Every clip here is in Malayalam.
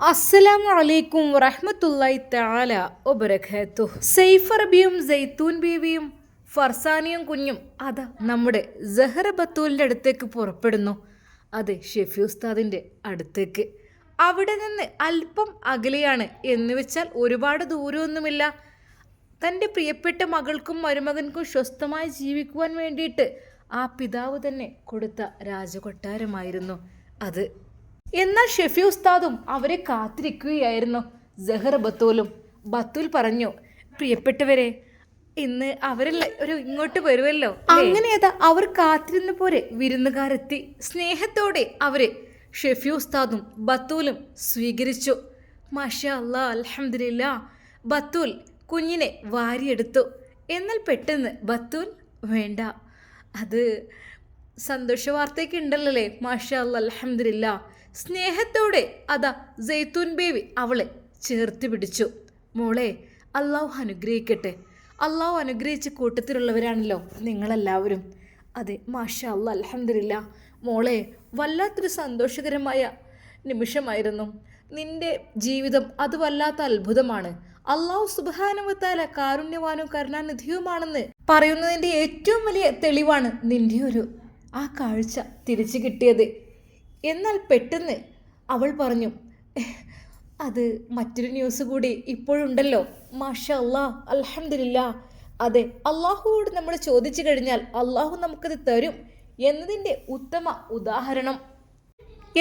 അസ്സലാമു അലൈക്കും വറഹ്മത്തുള്ളാഹി തആല വബറകാതുഹു. സൈഫ് അറബിയും സൈത്തൂൻ ബീവിയും ഫർസാനിയും കുഞ്ഞും അതാ നമ്മുടെ സഹറ ബത്തൂലിൻ്റെ അടുത്തേക്ക് പുറപ്പെടുന്നു. അതെ, ഷെഫി ഉസ്താദിൻ്റെ അടുത്തേക്ക്. അവിടെ നിന്ന് അല്പം അകലെയാണ്, എന്ന് വെച്ചാൽ ഒരുപാട് ദൂരമൊന്നുമില്ല. തൻ്റെ പ്രിയപ്പെട്ട മകൾക്കും മരുമകൻക്കും സ്വസ്ഥമായി ജീവിക്കുവാൻ വേണ്ടിയിട്ട് ആ പിതാവ് തന്നെ കൊടുത്ത രാജകൊട്ടാരമായിരുന്നു അത്. എന്നാൽ ഷെഫി ഉസ്താദും അവരെ കാത്തിരിക്കുകയായിരുന്നു. സഹറ ബത്തൂലും. ബത്തൂൽ പറഞ്ഞു, പ്രിയപ്പെട്ടവരെ, ഇന്ന് അവരെല്ലാം ഇങ്ങോട്ട് വരുമല്ലോ. അങ്ങനെ ഏതാ അവർ കാത്തിരുന്ന പോലെ വിരുന്നുകാരെത്തി. സ്നേഹത്തോടെ അവരെ ഷെഫി ഉസ്താദും ബത്തൂലും സ്വീകരിച്ചു. മാഷാ അല്ലാ, അൽഹംദുലില്ലാ. ബത്തൂൽ കുഞ്ഞിനെ വാരിയെടുത്തു. എന്നാൽ പെട്ടെന്ന് ബത്തൂൽ, വേണ്ട, അത് സന്തോഷ വാർത്തയ്ക്ക് ഉണ്ടല്ലേ. മാഷാ അല്ലാ, അൽഹംദുലില്ലാ. സ്നേഹത്തോടെ അതാ സൈത്തൂൻ ബേബി അവളെ ചേർത്ത് പിടിച്ചു. മോളെ, അള്ളാഹു അനുഗ്രഹിക്കട്ടെ. അള്ളാഹു അനുഗ്രഹിച്ച കൂട്ടത്തിലുള്ളവരാണല്ലോ നിങ്ങളെല്ലാവരും. അതെ, മാഷാ അല്ലാ, അൽഹംദുലില്ലാ. മോളെ, വല്ലാത്തൊരു സന്തോഷകരമായ നിമിഷമായിരുന്നു നിന്റെ ജീവിതം. അത് വല്ലാത്ത അത്ഭുതമാണ്. അള്ളാഹു സുബ്ഹാനഹു വ തആല കാരുണ്യവാനും കരുണാനിധിയുമാണെന്ന് പറയുന്നതിൻ്റെ ഏറ്റവും വലിയ തെളിവാണ് നിന്റെ ആ കാഴ്ച തിരിച്ചു കിട്ടിയത്. എന്നാൽ പെട്ടെന്ന് അവൾ പറഞ്ഞു, അത് മറ്റൊരു ന്യൂസ് കൂടി ഇപ്പോഴുണ്ടല്ലോ. മാഷാ അല്ലാ, അൽഹംദുലില്ലാ. അതെ, അള്ളാഹുവോട് നമ്മൾ ചോദിച്ചു കഴിഞ്ഞാൽ അള്ളാഹു നമുക്കത് തരും എന്നതിൻ്റെ ഉത്തമ ഉദാഹരണം.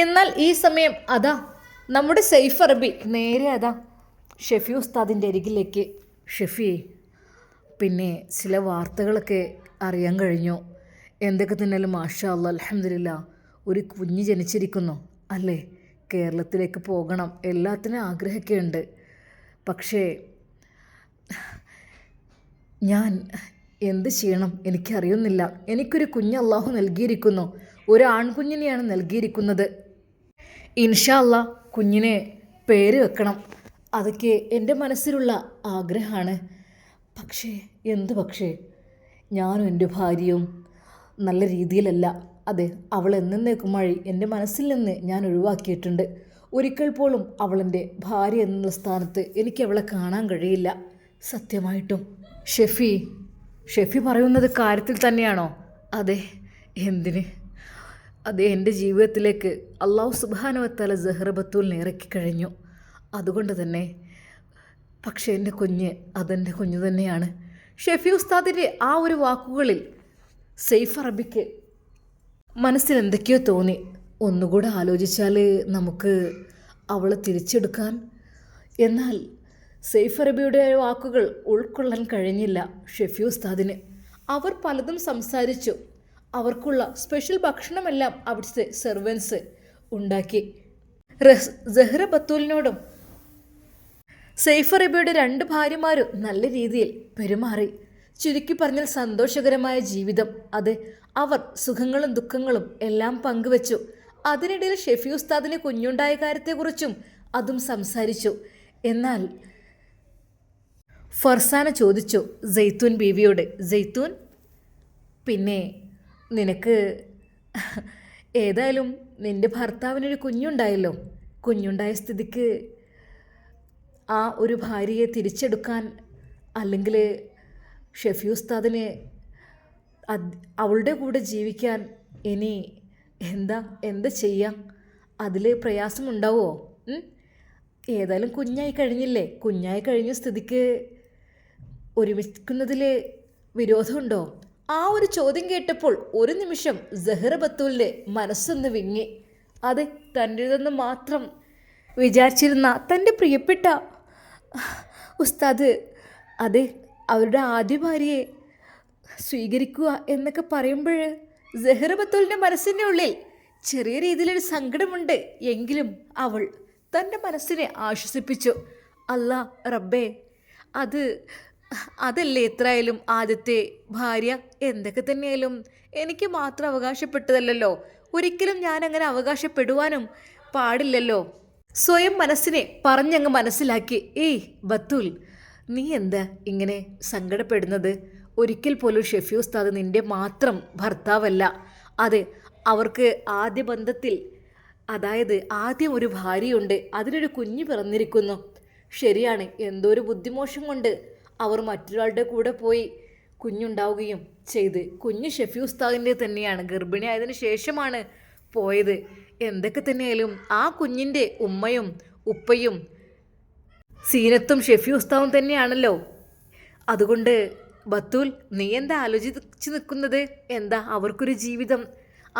എന്നാൽ ഈ സമയം അതാ നമ്മുടെ സൈഫ് അറബി നേരെ അതാ ഷെഫി ഉസ്താദിൻ്റെ അരികിലേക്ക്. ഷെഫി, പിന്നെ ചില വാർത്തകളൊക്കെ അറിയാൻ കഴിഞ്ഞു. എന്തൊക്കെ തന്നെയാലും മാഷാ അല്ലാ, അൽഹംദുലില്ലാ, ഒരു കുഞ്ഞ് ജനിച്ചിരിക്കുന്നു അല്ലേ. കേരളത്തിലേക്ക് പോകണം, എല്ലാത്തിനും ആഗ്രഹമൊക്കെ ഉണ്ട്. പക്ഷേ ഞാൻ എന്ത് ചെയ്യണം എനിക്കറിയുന്നില്ല. എനിക്കൊരു കുഞ്ഞ് അള്ളാഹു നൽകിയിരിക്കുന്നു. ഒരു ആൺകുഞ്ഞിനെയാണ് നൽകിയിരിക്കുന്നത്. ഇൻഷാ അല്ലാ കുഞ്ഞിനെ പേര് വെക്കണം. അതൊക്കെ എൻ്റെ മനസ്സിലുള്ള ആഗ്രഹമാണ്. പക്ഷേ പക്ഷേ ഞാനും എൻ്റെ ഭാര്യയും നല്ല രീതിയിലല്ല. അതെ, അവൾ എന്നേക്കുമായി എൻ്റെ മനസ്സിൽ നിന്ന് ഞാൻ ഒഴിവാക്കിയിട്ടുണ്ട്. ഒരിക്കൽ പോലും അവളെൻ്റെ ഭാര്യ എന്നുള്ള സ്ഥാനത്ത് എനിക്ക് അവളെ കാണാൻ കഴിയില്ല, സത്യമായിട്ടും. ഷെഫി പറയുന്നത് കാര്യത്തിൽ തന്നെയാണോ? അതെ. എന്തിന്? അതെ, എൻ്റെ ജീവിതത്തിലേക്ക് അള്ളാഹു സുബ്ഹാനഹു വ തആല സഹറ ബത്തൂലിനെ ഇറക്കി കഴിഞ്ഞു. അതുകൊണ്ട് തന്നെ. പക്ഷേ എൻ്റെ കുഞ്ഞ്, അതെൻ്റെ കുഞ്ഞ് തന്നെയാണ്. ഷെഫി ഉസ്താദിൻ്റെ ആ ഒരു വാക്കുകളിൽ സൈഫ് അറബിക്ക് മനസ്സിൽ എന്തൊക്കെയോ തോന്നി. ഒന്നുകൂടെ ആലോചിച്ചാൽ നമുക്ക് അവളെ തിരിച്ചെടുക്കാൻ. എന്നാൽ സൈഫ് അറബിയുടെ വാക്കുകൾ ഉൾക്കൊള്ളാൻ കഴിഞ്ഞില്ല ഷെഫി ഉസ്താദിന്. അവർ പലതും സംസാരിച്ചു. അവർക്കുള്ള സ്പെഷ്യൽ ഭക്ഷണമെല്ലാം അവിടുത്തെ സെർവൻസ് ഉണ്ടാക്കി. സഹറ ബത്തൂലിനോടും സൈഫ് അറബിയുടെ 2 ഭാര്യമാരും നല്ല രീതിയിൽ പെരുമാറി. ചുരുക്കി പറഞ്ഞാൽ സന്തോഷകരമായ ജീവിതം. അത് അവർ സുഖങ്ങളും ദുഃഖങ്ങളും എല്ലാം പങ്കുവച്ചു. അതിനിടയിൽ ഷെഫി ഉസ്താദിന് കുഞ്ഞുണ്ടായ കാര്യത്തെക്കുറിച്ചും അതും സംസാരിച്ചു. എന്നാൽ ഫർസാന ചോദിച്ചു സൈത്തൂൻ ബീവിയോട്, സൈത്തൂൻ, പിന്നെ നിനക്ക് ഏതായാലും നിൻ്റെ ഭർത്താവിനൊരു കുഞ്ഞുണ്ടായല്ലോ. കുഞ്ഞുണ്ടായ സ്ഥിതിക്ക് ആ ഒരു ഭാര്യയെ തിരിച്ചെടുക്കാൻ, അല്ലെങ്കിൽ ഷെഫി ഉസ്താദിന് അവളുടെ കൂടെ ജീവിക്കാൻ ഇനി എന്താ ചെയ്യാം? അതിൽ പ്രയാസമുണ്ടാവുമോ? ഏതായാലും കുഞ്ഞായി കഴിഞ്ഞില്ലേ. കുഞ്ഞായി കഴിഞ്ഞ സ്ഥിതിക്ക് ഒരുമിക്കുന്നതിൽ വിരോധമുണ്ടോ? ആ ഒരു ചോദ്യം കേട്ടപ്പോൾ ഒരു നിമിഷം സഹറ ബത്തൂലിൻ്റെ മനസ്സൊന്ന് വിങ്ങി. അത് തൻ്റേതെന്ന് മാത്രം വിചാരിച്ചിരുന്ന തൻ്റെ പ്രിയപ്പെട്ട ഉസ്താദ്, അതെ, അവരുടെ ആദ്യ ഭാര്യയെ സ്വീകരിക്കുക എന്നൊക്കെ പറയുമ്പോൾ സഹറ ബത്തൂലിൻ്റെ മനസ്സിൻ്റെ ഉള്ളിൽ ചെറിയ രീതിയിലൊരു സങ്കടമുണ്ട്. എങ്കിലും അവൾ തൻ്റെ മനസ്സിനെ ആശ്വസിപ്പിച്ചു. അല്ലാ റബ്ബേ, അതല്ലേ എത്രയായാലും ആദ്യത്തെ ഭാര്യ. എന്തൊക്കെ തന്നെയായാലും എനിക്ക് മാത്രം അവകാശപ്പെട്ടതല്ലോ. ഒരിക്കലും ഞാനങ്ങനെ അവകാശപ്പെടുവാനും പാടില്ലല്ലോ. സ്വയം മനസ്സിനെ പറഞ്ഞങ്ങ് മനസ്സിലാക്കി. ബത്തൂൽ, നീ എന്താ ഇങ്ങനെ സങ്കടപ്പെടുന്നത്? ഒരിക്കൽ പോലും ഷെഫി ഉസ്താദ് നിൻ്റെ മാത്രം ഭർത്താവല്ല. അതെ, അവർക്ക് ആദ്യ ബന്ധത്തിൽ അതായത് ആദ്യം ഒരു ഭാര്യയുണ്ട്, അതിനൊരു കുഞ്ഞ് പിറന്നിരിക്കുന്നു. ശരിയാണ്, എന്തോ ഒരു ബുദ്ധിമോശം കൊണ്ട് അവർ മറ്റൊരാളുടെ കൂടെ പോയി കുഞ്ഞുണ്ടാവുകയും ചെയ്ത്. കുഞ്ഞ് ഷെഫി ഉസ്താദിൻ്റെ തന്നെയാണ്, ഗർഭിണിയായതിനു ശേഷമാണ് പോയത്. എന്തൊക്കെ തന്നെയായാലും ആ കുഞ്ഞിൻ്റെ ഉമ്മയും ഉപ്പയും സീനത്തും ഷെഫി ഉസ്താവും തന്നെയാണല്ലോ. അതുകൊണ്ട് ബത്തൂൽ, നീ എന്താ ആലോചിച്ച് നിൽക്കുന്നത്? എന്താ അവർക്കൊരു ജീവിതം,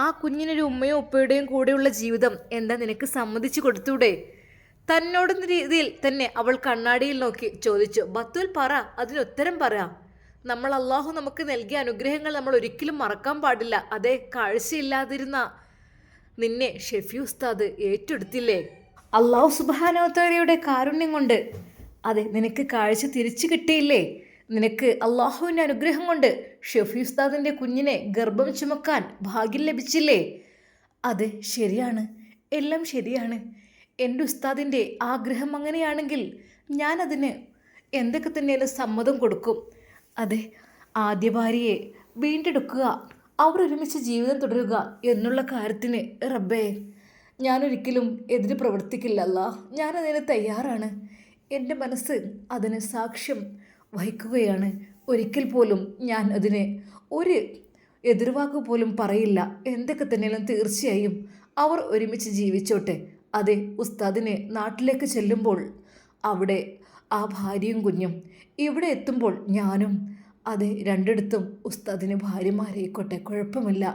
ആ കുഞ്ഞിനൊരു ഉമ്മയും ഉപ്പയുടെയും കൂടെയുള്ള ജീവിതം എന്താ നിനക്ക് സമ്മതിച്ചു കൊടുത്തൂടെ? തന്നോടെന്ന രീതിയിൽ തന്നെ അവൾ കണ്ണാടിയിൽ നോക്കി ചോദിച്ചു. ബത്തൂൽ, പറ, അതിനുത്തരം പറ. നമ്മൾ അള്ളാഹു നമുക്ക് നൽകിയ അനുഗ്രഹങ്ങൾ നമ്മൾ ഒരിക്കലും മറക്കാൻ പാടില്ല. അതേ, കാഴ്ചയില്ലാതിരുന്ന നിന്നെ ഷെഫി ഉസ്താദ് ഏറ്റെടുത്തില്ലേ? അള്ളാഹു സുബ്ഹാനഹു തആലയുടെ കാരുണ്യം കൊണ്ട് അതെ നിനക്ക് കാഴ്ച തിരിച്ചു കിട്ടിയില്ലേ? നിനക്ക് അള്ളാഹുവിൻ്റെ അനുഗ്രഹം കൊണ്ട് ഷെഫി ഉസ്താദിൻ്റെ കുഞ്ഞിനെ ഗർഭം ചുമക്കാൻ ഭാഗ്യം ലഭിച്ചില്ലേ? അതെ, ശരിയാണ്, എല്ലാം ശരിയാണ്. എൻ്റെ ഉസ്താദിൻ്റെ ആഗ്രഹം അങ്ങനെയാണെങ്കിൽ ഞാനതിന് എന്തൊക്കെ തന്നെയാലും സമ്മതം കൊടുക്കും. അതെ, ആദ്യ ഭാര്യയെ വീണ്ടെടുക്കുക, അവർ ഒരുമിച്ച് ജീവിതം തുടരുക എന്നുള്ള കാര്യത്തിന് റബ്ബേ ഞാനൊരിക്കലും എതിര് പ്രവർത്തിക്കില്ല. അല്ലാ, ഞാനതിന് തയ്യാറാണ്. എൻ്റെ മനസ്സ് അതിന് സാക്ഷ്യം വഹിക്കുകയാണ്. ഒരിക്കൽ പോലും ഞാൻ അതിന് ഒരു എതിർവാക്ക് പോലും പറയില്ല. എന്തൊക്കെ തന്നെയാലും തീർച്ചയായും അവർ ഒരുമിച്ച് ജീവിച്ചോട്ടെ. അതെ, ഉസ്താദിന് നാട്ടിലേക്ക് ചെല്ലുമ്പോൾ അവിടെ ആ ഭാര്യയും കുഞ്ഞും, ഇവിടെ എത്തുമ്പോൾ ഞാനും, അതെ രണ്ടിടത്തും ഉസ്താദിന് ഭാര്യമാരായിക്കോട്ടെ, കുഴപ്പമില്ല.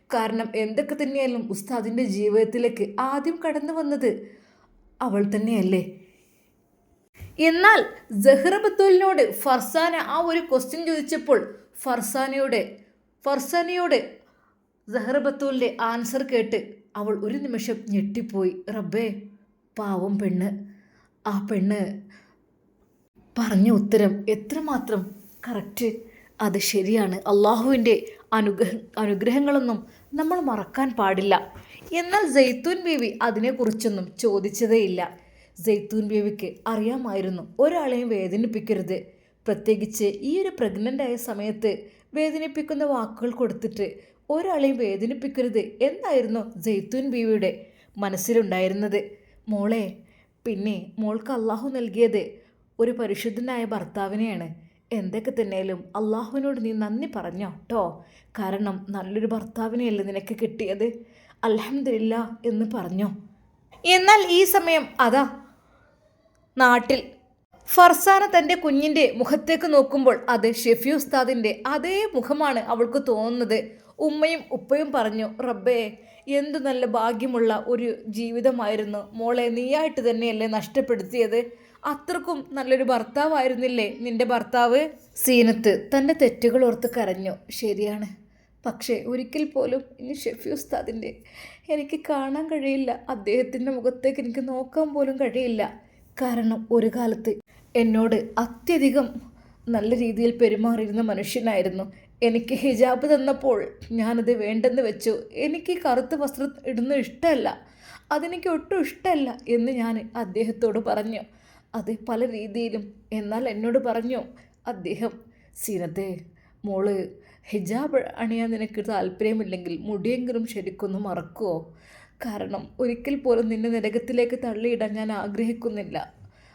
കാരണം എന്തൊക്കെ തന്നെയായാലും ഉസ്താദിൻ്റെ ജീവിതത്തിലേക്ക് ആദ്യം കടന്നു വന്നത് അവൾ തന്നെയല്ലേ. എന്നാൽ സഹ്റ ബത്തൂലിനോട് ഫർസാന ആ ഒരു ക്വസ്റ്റ്യൻ ചോദിച്ചപ്പോൾ ഫർസാനയോട് സഹ്റ ബത്തൂലിൻ്റെ ആൻസർ കേട്ട് അവൾ ഒരു നിമിഷം ഞെട്ടിപ്പോയി. റബ്ബേ, പാവം പെണ്ണ്, ആ പെണ്ണ് പറഞ്ഞ ഉത്തരം എത്രമാത്രം കറക്റ്റ്. അത് ശരിയാണ്, അള്ളാഹുവിൻ്റെ അനുഗ്രഹങ്ങളൊന്നും നമ്മൾ മറക്കാൻ പാടില്ല. എന്നാൽ സൈത്തൂൻ ബീവി അതിനെക്കുറിച്ചൊന്നും ചോദിച്ചതേയില്ല. സൈത്തൂൻ ബീവിക്ക് അറിയാമായിരുന്നു ഒരാളെയും വേദനിപ്പിക്കരുത്, പ്രത്യേകിച്ച് ഈ ഒരു പ്രഗ്നൻ്റ് ആയ സമയത്ത് വേദനിപ്പിക്കുന്ന വാക്കുകൾ കൊടുത്തിട്ട് ഒരാളെയും വേദനിപ്പിക്കരുത് എന്നായിരുന്നു സൈത്തൂൻ ബീവിയുടെ മനസ്സിലുണ്ടായിരുന്നത്. മോളെ, പിന്നെ മോൾക്ക് അള്ളാഹു നൽകിയത് ഒരു പരിശുദ്ധനായ ഭർത്താവിനെയാണ്. എന്തൊക്കെ തന്നെയാലും അള്ളാഹുവിനോട് നീ നന്ദി പറഞ്ഞോ കേട്ടോ. കാരണം നല്ലൊരു ഭർത്താവിനെയല്ലേ നിനക്ക് കിട്ടിയത്, അൽഹംദുലില്ലാ എന്ന് പറഞ്ഞോ. എന്നാൽ ഈ സമയം അതാ നാട്ടിൽ ഫർസാന തൻ്റെ കുഞ്ഞിൻ്റെ മുഖത്തേക്ക് നോക്കുമ്പോൾ അത് ഷെഫി ഉസ്താദിൻ്റെ അതേ മുഖമാണ് അവൾക്ക് തോന്നുന്നത്. ഉമ്മയും ഉപ്പയും പറഞ്ഞു, റബ്ബേ, എന്തു നല്ല ഭാഗ്യമുള്ള ഒരു ജീവിതമായിരുന്നു മോളെ, നീയായിട്ട് തന്നെയല്ലേ നഷ്ടപ്പെടുത്തിയത്. അത്രക്കും നല്ലൊരു ഭർത്താവായിരുന്നില്ലേ നിൻ്റെ ഭർത്താവ്? സീനത്ത് തൻ്റെ തെറ്റുകൾ ഓർത്ത് കരഞ്ഞു. ശരിയാണ്, പക്ഷേ ഒരിക്കൽ പോലും ഇനി ഷെഫി ഉസ്താദിൻ്റെ എനിക്ക് കാണാൻ കഴിയില്ല, അദ്ദേഹത്തിൻ്റെ മുഖത്തേക്ക് എനിക്ക് നോക്കാൻ പോലും കഴിയില്ല. കാരണം ഒരു കാലത്ത് എന്നോട് അത്യധികം നല്ല രീതിയിൽ പെരുമാറിയിരുന്ന മനുഷ്യനായിരുന്നു. എനിക്ക് ഹിജാബ് തന്നപ്പോൾ ഞാനത് വേണ്ടെന്ന് വെച്ചു. എനിക്ക് കറുത്ത വസ്ത്രം ഇടുന്നത് ഇഷ്ടമല്ല, അതെനിക്ക് ഒട്ടും ഇഷ്ടമല്ല എന്ന് ഞാൻ അദ്ദേഹത്തോട് പറഞ്ഞു. അത് പല രീതിയിലും. എന്നാൽ എന്നോട് പറഞ്ഞു അദ്ദേഹം, സീനത്തെ, മോള് ഹിജാബ് അണിയാൻ നിനക്ക് താല്പര്യമില്ലെങ്കിൽ മുടിയെങ്കിലും ശരിക്കൊന്ന് മറക്കുമോ? കാരണം ഒരിക്കൽ പോലും നിന്നെ നരകത്തിലേക്ക് തള്ളിയിടാൻ ഞാൻ ആഗ്രഹിക്കുന്നില്ല.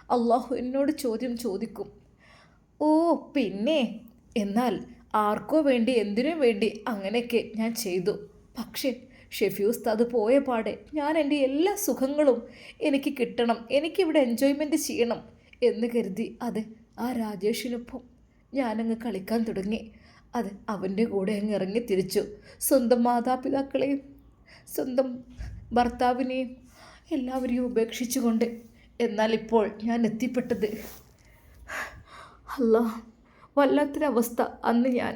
അള്ളാഹു എന്നോട് ചോദ്യം ചോദിക്കും. ഓ പിന്നെ, എന്നാൽ ആർക്കോ വേണ്ടി എന്തിനു വേണ്ടി അങ്ങനെയൊക്കെ ഞാൻ ചെയ്തു. പക്ഷേ ഷെഫി ഉസ്താദ് പോയ പാടെ ഞാൻ എൻ്റെ എല്ലാ സുഖങ്ങളും എനിക്ക് കിട്ടണം, എനിക്കിവിടെ എൻജോയ്മെൻറ്റ് ചെയ്യണം എന്ന് കരുതി അത് ആ രാജേഷിനൊപ്പം ഞാനങ്ങ് കളിക്കാൻ തുടങ്ങി. അത് അവൻ്റെ കൂടെ അങ്ങ് ഇറങ്ങി തിരിച്ചു. സ്വന്തം മാതാപിതാക്കളെയും സ്വന്തം ഭർത്താവിനെയും എല്ലാവരെയും ഉപേക്ഷിച്ചുകൊണ്ട്. എന്നാൽ ഇപ്പോൾ ഞാൻ എത്തിപ്പെട്ടത്, അല്ലാ, വല്ലാത്തൊരവസ്ഥ. അന്ന് ഞാൻ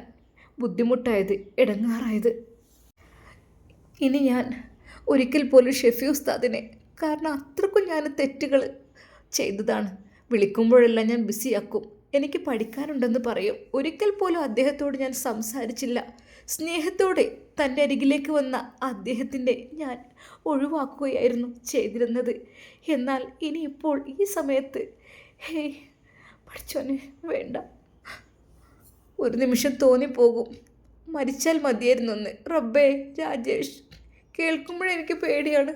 ബുദ്ധിമുട്ടായത്, ഇടങ്ങാറായത്. ഇനി ഞാൻ ഒരിക്കൽ പോലും ഷെഫി ഉസ്താദിനെ, കാരണം അത്രക്കും ഞാൻ തെറ്റുകൾ ചെയ്തതാണ്. വിളിക്കുമ്പോഴെല്ലാം ഞാൻ ബിസിയാക്കും, എനിക്ക് പഠിക്കാനുണ്ടെന്ന് പറയും. ഒരിക്കൽ പോലും അദ്ദേഹത്തോട് ഞാൻ സംസാരിച്ചില്ല. സ്നേഹത്തോടെ തൻ്റെ അരികിലേക്ക് വന്ന അദ്ദേഹത്തിൻ്റെ ഞാൻ ഒഴിവാക്കുകയായിരുന്നു ചെയ്തിരുന്നത്. എന്നാൽ ഇനിയിപ്പോൾ ഈ സമയത്ത് ഹേയ് പഠിച്ചോനെ, വേണ്ട, ഒരു നിമിഷം തോന്നിപ്പോകും മരിച്ചാൽ മതിയായിരുന്നെന്ന്. റബ്ബേ, രാജേഷ്, കേൾക്കുമ്പോഴെനിക്ക് പേടിയാണ്.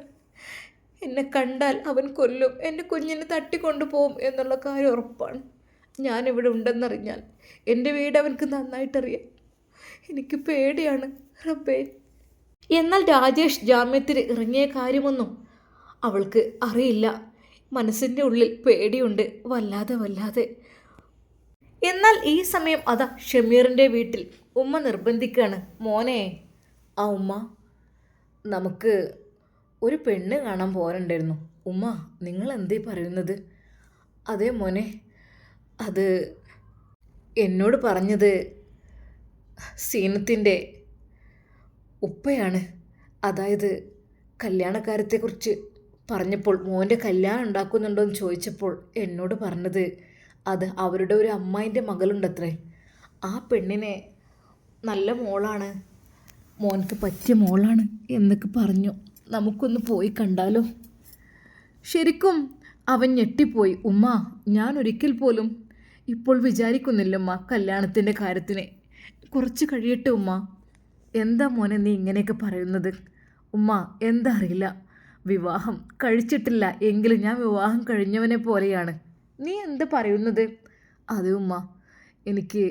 എന്നെ കണ്ടാൽ അവൻ കൊല്ലും, എൻ്റെ കുഞ്ഞിനെ തട്ടിക്കൊണ്ടുപോകും എന്നുള്ള കാര്യം ഉറപ്പാണ്. ഞാനിവിടെ ഉണ്ടെന്നറിഞ്ഞാൽ എൻ്റെ വീട് അവനക്ക് നന്നായിട്ടറിയാം. എനിക്ക് പേടിയാണ് റബ്ബേ. എന്നാൽ രാജേഷ് ജാമ്യത്തിൽ ഇറങ്ങിയ കാര്യമൊന്നും അവൾക്ക് അറിയില്ല. മനസ്സിൻ്റെ ഉള്ളിൽ പേടിയുണ്ട്, വല്ലാതെ വല്ലാതെ. എന്നാൽ ഈ സമയം അതാ ഷമീറിൻ്റെ വീട്ടിൽ ഉമ്മ നിർബന്ധിക്കുകയാണ്. മോനെ, ആ ഉമ്മ, നമുക്ക് ഒരു പെണ്ണ് കാണാൻ പോകാനുണ്ടായിരുന്നു. ഉമ്മ, നിങ്ങൾ എന്തേ പറയുന്നത്? അതേ മോനെ, അത് എന്നോട് പറഞ്ഞത് സീനത്തിൻ്റെ ഉപ്പയാണ്. അതായത് കല്യാണക്കാര്യത്തെക്കുറിച്ച് പറഞ്ഞപ്പോൾ, മോൻ്റെ കല്യാണം ഉണ്ടാക്കുന്നുണ്ടോ എന്ന് ചോദിച്ചപ്പോൾ എന്നോട് പറഞ്ഞത് അത് അവരുടെ ഒരു അമ്മായിൻ്റെ മകളുണ്ടത്രേ. ആ പെണ്ണിനെ നല്ല മോളാണ്, മോൻക്ക് പറ്റിയ മോളാണ് എന്നൊക്കെ പറഞ്ഞു. നമുക്കൊന്ന് പോയി കണ്ടാലോ? ശരിക്കും അവൻ ഞെട്ടിപ്പോയി. ഉമ്മ, ഞാൻ ഒരിക്കൽ പോലും ഇപ്പോൾ വിചാരിക്കുന്നില്ലമ്മ കല്യാണത്തിൻ്റെ കാര്യത്തിന്. കുറച്ച് കഴിയട്ടെ ഉമ്മ. എന്താ മോനെ നീ ഇങ്ങനെയൊക്കെ പറയുന്നത്? ഉമ്മ, എന്താ അറിയില്ല, വിവാഹം കഴിച്ചിട്ടില്ല എങ്കിലും ഞാൻ വിവാഹം കഴിഞ്ഞവനെ പോലെയാണ്. നീ എന്ത് പറയുന്നത്? അതെ ഉമ്മ, എനിക്ക്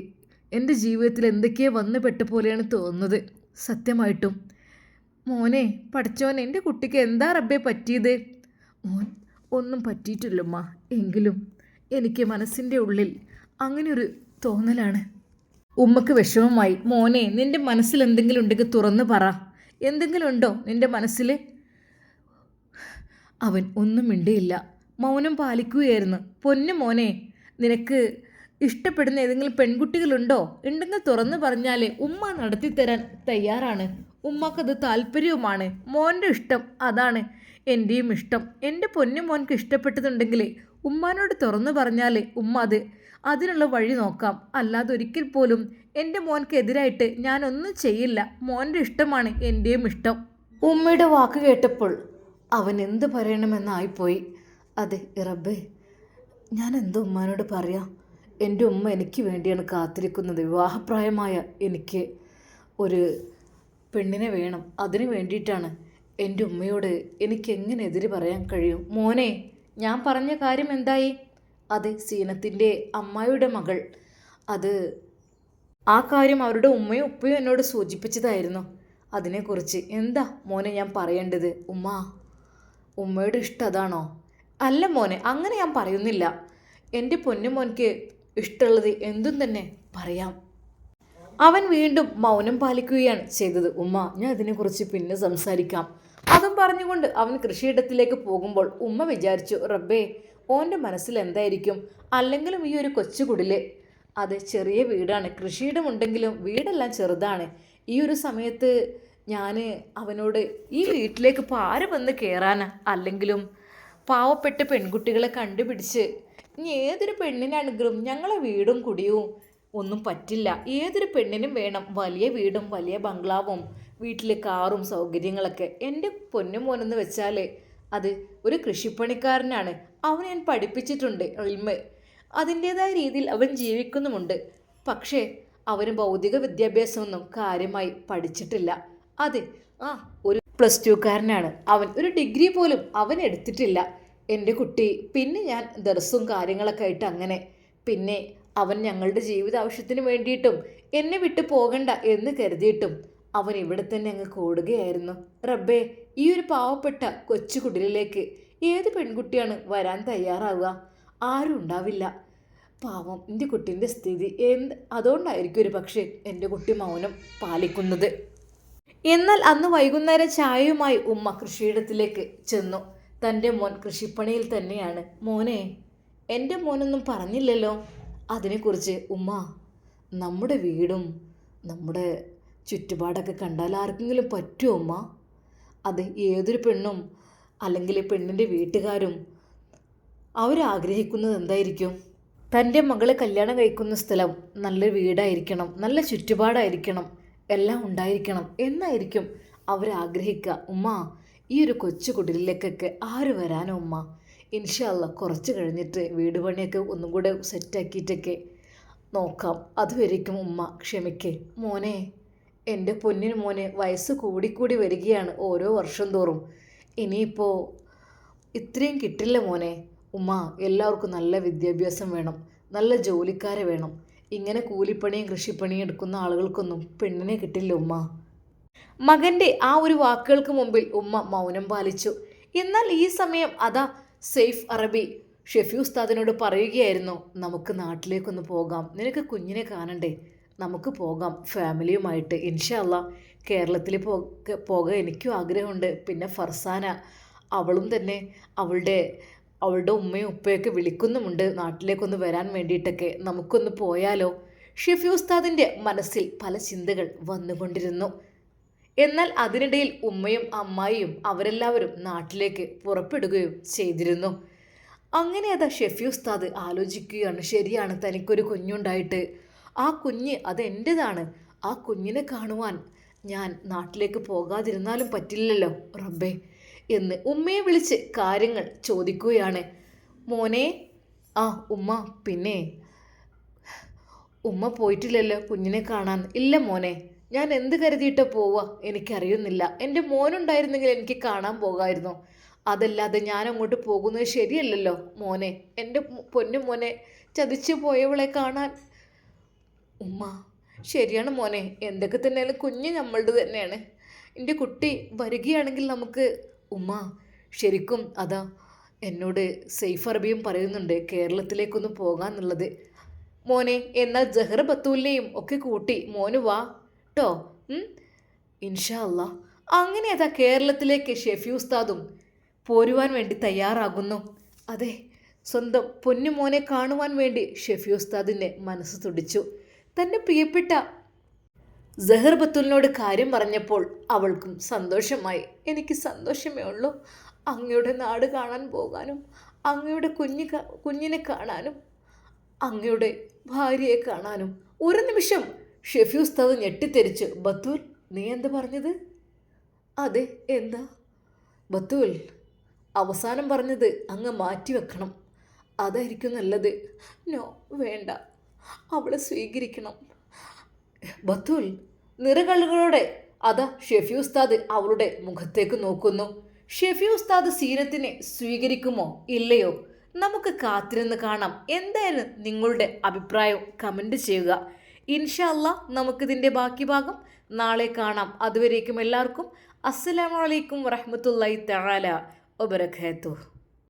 എൻ്റെ ജീവിതത്തിൽ എന്തൊക്കെയോ വന്നു പെട്ട പോലെയാണ് തോന്നുന്നത് സത്യമായിട്ടും. മോനെ, പഠിച്ചോൻ, എൻ്റെ കുട്ടിക്ക് എന്താ റബ്ബേ പറ്റിയത്? മോൻ ഒന്നും പറ്റിയിട്ടില്ലമ്മ, എങ്കിലും എനിക്ക് മനസ്സിൻ്റെ ഉള്ളിൽ അങ്ങനെയൊരു തോന്നലാണ്. ഉമ്മക്ക് വിഷമമായി. മോനെ, നിൻ്റെ മനസ്സിൽ എന്തെങ്കിലും ഉണ്ടെങ്കിൽ തുറന്ന് പറ. എന്തെങ്കിലും ഉണ്ടോ നിൻ്റെ മനസ്സിൽ? അവൻ ഒന്നും മിണ്ടിയില്ല, മൗനം പാലിക്കുകയായിരുന്നു. പൊന്നു മോനെ, നിനക്ക് ഇഷ്ടപ്പെടുന്ന ഏതെങ്കിലും പെൺകുട്ടികളുണ്ടോ? ഉണ്ടെങ്കിൽ തുറന്ന് പറഞ്ഞാൽ ഉമ്മ നടത്തിത്തരാൻ തയ്യാറാണ്. ഉമ്മക്കത് താല്പര്യവുമാണ്. മോൻ്റെ ഇഷ്ടം അതാണ് എൻ്റെയും ഇഷ്ടം. എൻ്റെ പൊന്നു മോൻക്ക് ഇഷ്ടപ്പെട്ടതുണ്ടെങ്കിൽ ഉമ്മാനോട് തുറന്നു പറഞ്ഞാൽ ഉമ്മ അതിനുള്ള വഴി നോക്കാം. അല്ലാതെ ഒരിക്കൽ പോലും എൻ്റെ മോൻക്കെതിരായിട്ട് ഞാനൊന്നും ചെയ്യില്ല. മോൻ്റെ ഇഷ്ടമാണ് എൻ്റെയും ഇഷ്ടം. ഉമ്മയുടെ വാക്ക് കേട്ടപ്പോൾ അവൻ എന്ത് പറയണമെന്നായിപ്പോയി. അതെ റബ്ബേ, ഞാൻ എന്തോ ഉമ്മാനോട് പറയാം? എൻ്റെ ഉമ്മ എനിക്ക് വേണ്ടിയാണ് കാത്തിരിക്കുന്നത്. വിവാഹപ്രായമായ എനിക്ക് ഒരു പെണ്ണിനെ വേണം. അതിന് വേണ്ടിയിട്ടാണ്. എൻ്റെ ഉമ്മയോട് എനിക്ക് എങ്ങനെ എതിര് പറയാൻ കഴിയും? മോനെ, ഞാൻ പറഞ്ഞ കാര്യം എന്തായി? അതെ, സീനത്തിൻ്റെ അമ്മായിയുടെ മകൾ. അത് ആ കാര്യം അവരുടെ ഉമ്മയും ഉപ്പയും എന്നോട് സൂചിപ്പിച്ചതായിരുന്നു. അതിനെക്കുറിച്ച് എന്താ മോനെ ഞാൻ പറയേണ്ടത്? ഉമ്മയുടെ ഇഷ്ടം അതാണോ? അല്ല മോനെ, അങ്ങനെ ഞാൻ പറയുന്നില്ല. എൻ്റെ പൊന്നു മോൻക്ക് ഇഷ്ടമുള്ളത് എന്തും തന്നെ പറയാം. അവൻ വീണ്ടും മൗനം പാലിക്കുകയാണ് ചെയ്തത്. ഉമ്മ, ഞാൻ ഇതിനെക്കുറിച്ച് പിന്നെ സംസാരിക്കാം. അതും പറഞ്ഞുകൊണ്ട് അവൻ കൃഷിയിടത്തിലേക്ക് പോകുമ്പോൾ ഉമ്മ വിചാരിച്ചു, റബ്ബേ, ഓൻ്റെ മനസ്സിൽ എന്തായിരിക്കും? അല്ലെങ്കിലും ഈ ഒരു കൊച്ചുകുടില്, അത് ചെറിയ വീടാണ്. കൃഷിയിടമുണ്ടെങ്കിലും വീടെല്ലാം ചെറുതാണ്. ഈ ഒരു സമയത്ത് ഞാൻ അവനോട് ഈ വീട്ടിലേക്ക് ഇപ്പോൾ ആര് വന്ന് കയറാനാ? അല്ലെങ്കിലും പാവപ്പെട്ട പെൺകുട്ടികളെ കണ്ടുപിടിച്ച് ഇനി ഏതൊരു പെണ്ണിനാണെങ്കിലും ഞങ്ങളെ വീടും കുടിയും ഒന്നും പറ്റില്ല. ഏതൊരു പെണ്ണിനും വേണം വലിയ വീടും വലിയ ബംഗ്ലാവും വീട്ടിൽ കാറും സൗകര്യങ്ങളൊക്കെ. എൻ്റെ പൊന്നുമോനെന്ന് വെച്ചാൽ അത് ഒരു കൃഷിപ്പണിക്കാരനാണ്. അവൻ ഞാൻ പഠിപ്പിച്ചിട്ടുണ്ട് ഇൽമ്. അതിൻ്റേതായ രീതിയിൽ അവൻ ജീവിക്കുന്നുമുണ്ട്. പക്ഷേ അവന് ഭൗതിക വിദ്യാഭ്യാസമൊന്നും കാര്യമായി പഠിച്ചിട്ടില്ല. അതെ, ഒരു +2കാരനാണ് അവൻ. ഒരു ഡിഗ്രി പോലും അവൻ എടുത്തിട്ടില്ല എൻ്റെ കുട്ടി. പിന്നെ ഞാൻ ദർസും കാര്യങ്ങളൊക്കെ ആയിട്ട് അങ്ങനെ. പിന്നെ അവൻ ഞങ്ങളുടെ ജീവിതാവശ്യത്തിന് വേണ്ടിയിട്ടും എന്നെ വിട്ടു പോകണ്ട എന്ന് കരുതിയിട്ടും അവൻ ഇവിടെ തന്നെ അങ്ങ് കൂടുകയായിരുന്നു. റബ്ബേ, ഈ ഒരു പാവപ്പെട്ട കൊച്ചു കുടിലിലേക്ക് ഏത് പെൺകുട്ടിയാണ് വരാൻ തയ്യാറാവുക? ആരും ഉണ്ടാവില്ല. പാവം എൻ്റെ കുട്ടീൻ്റെ സ്ഥിതി അതുകൊണ്ടായിരിക്കും ഒരു പക്ഷേ എൻ്റെ കുട്ടി മൗനം പാലിക്കുന്നത്. എന്നാൽ അന്ന് വൈകുന്നേരം ചായയുമായി ഉമ്മ കൃഷിയിടത്തിലേക്ക് ചെന്നു. തൻ്റെ മോൻ കൃഷിപ്പണിയിൽ തന്നെയാണ്. മോനെ, എൻ്റെ മോനൊന്നും പറഞ്ഞില്ലല്ലോ അതിനെക്കുറിച്ച്. ഉമ്മ, നമ്മുടെ വീടും നമ്മുടെ ചുറ്റുപാടൊക്കെ കണ്ടാൽ ആർക്കെങ്കിലും പറ്റുമോ ഉമ്മ? അത് ഏതൊരു പെണ്ണും അല്ലെങ്കിൽ പെണ്ണിൻ്റെ വീട്ടുകാരും അവരാഗ്രഹിക്കുന്നത് എന്തായിരിക്കും? തൻ്റെ മകളെ കല്യാണം കഴിക്കുന്ന സ്ഥലം നല്ല വീടായിരിക്കണം, നല്ല ചുറ്റുപാടായിരിക്കണം, എല്ലാം ഉണ്ടായിരിക്കണം എന്നായിരിക്കും അവരാഗ്രഹിക്കുക. ഉമ്മ, ഈ ഒരു കൊച്ചു കുടിലേക്കൊക്കെ ആര് വരാനോ ഉമ്മ? ഇൻഷാ അല്ലാ കുറച്ച് കഴിഞ്ഞിട്ട് വീട് പണിയൊക്കെ ഒന്നും കൂടെ സെറ്റാക്കിയിട്ടൊക്കെ നോക്കാം. അതുവരേക്കും ഉമ്മ ക്ഷമിക്കേ. മോനെ, എൻ്റെ പൊന്നിന് മോനെ, വയസ്സ് കൂടിക്കൂടി വരികയാണ് ഓരോ വർഷം തോറും. ഇനിയിപ്പോൾ ഇത്രയും കിട്ടില്ല മോനെ. ഉമ്മ, എല്ലാവർക്കും നല്ല വിദ്യാഭ്യാസം വേണം, നല്ല ജോലിക്കാരെ വേണം. ഇങ്ങനെ കൂലിപ്പണിയും കൃഷിപ്പണിയും എടുക്കുന്ന ആളുകൾക്കൊന്നും പെണ്ണിനെ കിട്ടില്ല ഉമ്മ. മകൻ്റെ ആ ഒരു വാക്കുകൾക്ക് മുമ്പിൽ ഉമ്മ മൗനം പാലിച്ചു. എന്നാൽ ഈ സമയം അതാ സെയ്ഫ് അറബി ഷെഫി ഉസ്താദിനോട് പറയുകയായിരുന്നു, നമുക്ക് നാട്ടിലേക്കൊന്ന് പോകാം, നിനക്ക് കുഞ്ഞിനെ കാണണ്ടേ, നമുക്ക് പോകാം ഫാമിലിയുമായിട്ട് ഇൻഷാ അല്ലാ. കേരളത്തിൽ പോകാൻ എനിക്കും ആഗ്രഹമുണ്ട്. പിന്നെ ഫർസാന, അവളും തന്നെ അവളുടെ അവളുടെ ഉമ്മയും ഉപ്പയൊക്കെ വിളിക്കുന്നുമുണ്ട് നാട്ടിലേക്കൊന്ന് വരാൻ വേണ്ടിയിട്ടൊക്കെ, നമുക്കൊന്ന് പോയാലോ. ഷെഫി ഉസ്താദിൻ്റെ മനസ്സിൽ പല ചിന്തകൾ വന്നുകൊണ്ടിരുന്നു. എന്നാൽ അതിനിടയിൽ ഉമ്മയും അമ്മായിയും അവരെല്ലാവരും നാട്ടിലേക്ക് പുറപ്പെടുകയും ചെയ്തിരുന്നു. അങ്ങനെ അതാ ഷെഫി ഉസ്താദ് ആലോചിക്കുകയാണ്, ശരിയാണ്, തനിക്കൊരു കുഞ്ഞുണ്ടായിട്ട് ആ കുഞ്ഞ് അതെൻ്റെതാണ്, ആ കുഞ്ഞിനെ കാണുവാൻ ഞാൻ നാട്ടിലേക്ക് പോകാതിരുന്നാലും പറ്റില്ലല്ലോ റബ്ബേ എന്ന് ഉമ്മയെ വിളിച്ച് കാര്യങ്ങൾ ചോദിക്കുകയാണ്. മോനെ, ആ ഉമ്മ, പിന്നെ ഉമ്മ പോയിട്ടില്ലല്ലോ കുഞ്ഞിനെ കാണാൻ? ഇല്ല മോനെ, ഞാൻ എന്ത് കരുതിയിട്ടോ പോവുക എനിക്കറിയുന്നില്ല. എൻ്റെ മോനുണ്ടായിരുന്നെങ്കിൽ എനിക്ക് കാണാൻ പോകാമായിരുന്നു. അതല്ലാതെ ഞാൻ അങ്ങോട്ട് പോകുന്നത് ശരിയല്ലല്ലോ മോനെ, എൻ്റെ പൊന്നു മോനെ, ചതിച്ചു പോയവളെ കാണാൻ. ഉമ്മ, ശരിയാണ് മോനെ, എന്തൊക്കെ തന്നെയാലും കുഞ്ഞ് നമ്മളുടെ തന്നെയാണ്. എൻ്റെ കുട്ടി വരികയാണെങ്കിൽ നമുക്ക്. ഉമ്മ, ശരിക്കും അതാ എന്നോട് സെയ്ഫ് അറബിയും പറയുന്നുണ്ട് കേരളത്തിലേക്കൊന്ന് പോകാമെന്നുള്ളത്. മോനെ, എന്നാൽ ജഹർ ബത്തൂലിനെയും ഒക്കെ കൂട്ടി മോന് വാ കേട്ടോ. ഇൻഷാ അല്ലാ. അങ്ങനെ അതാ കേരളത്തിലേക്ക് ഷെഫി ഉസ്താദും പോരുവാൻ വേണ്ടി തയ്യാറാകുന്നു. അതെ, സ്വന്തം പൊന്നുമോനെ കാണുവാൻ വേണ്ടി ഷെഫി ഉസ്താദിൻ്റെ മനസ്സ് തുടിച്ചു. തൻ്റെ പ്രിയപ്പെട്ട ജഹർ ബത്തുലിനോട് കാര്യം പറഞ്ഞപ്പോൾ അവൾക്കും സന്തോഷമായി. എനിക്ക് സന്തോഷമേ ഉള്ളൂ, അങ്ങയുടെ നാട് കാണാൻ പോകാനും അങ്ങയുടെ കുഞ്ഞിനെ കാണാനും അങ്ങയുടെ ഭാര്യയെ കാണാനും. ഒരു നിമിഷം ഷെഫി ഉസ്താദ് ഞെട്ടിത്തെരിച്ചു. ബത്തൂൽ, നീ എന്താ പറഞ്ഞത്? അതെ, എന്താ ബത്തൂൽ? അവസാനം പറഞ്ഞത് അങ്ങ് മാറ്റി വെക്കണം, അതായിരിക്കും നല്ലത്. നോ, വേണ്ട, അവളെ സ്വീകരിക്കണം. ബത്തൂൽ നിറകള്ളുകളോടെ അതാ ഷെഫി ഉസ്താദ് അവളുടെ മുഖത്തേക്ക് നോക്കുന്നു. ഷെഫി ഉസ്താദ് സീനത്തിനെ സ്വീകരിക്കുമോ ഇല്ലയോ? നമുക്ക് കാത്തിരുന്ന് കാണാം. എന്തായാലും നിങ്ങളുടെ അഭിപ്രായം കമൻറ്റ് ചെയ്യുക. ഇൻഷാ അല്ലാ, നമുക്കിതിൻ്റെ ബാക്കി ഭാഗം നാളെ കാണാം. അതുവരേക്കും എല്ലാവർക്കും അസ്സലാമു അലൈക്കും വറഹ്മത്തുള്ളാഹി തആല വബറകാതുഹു.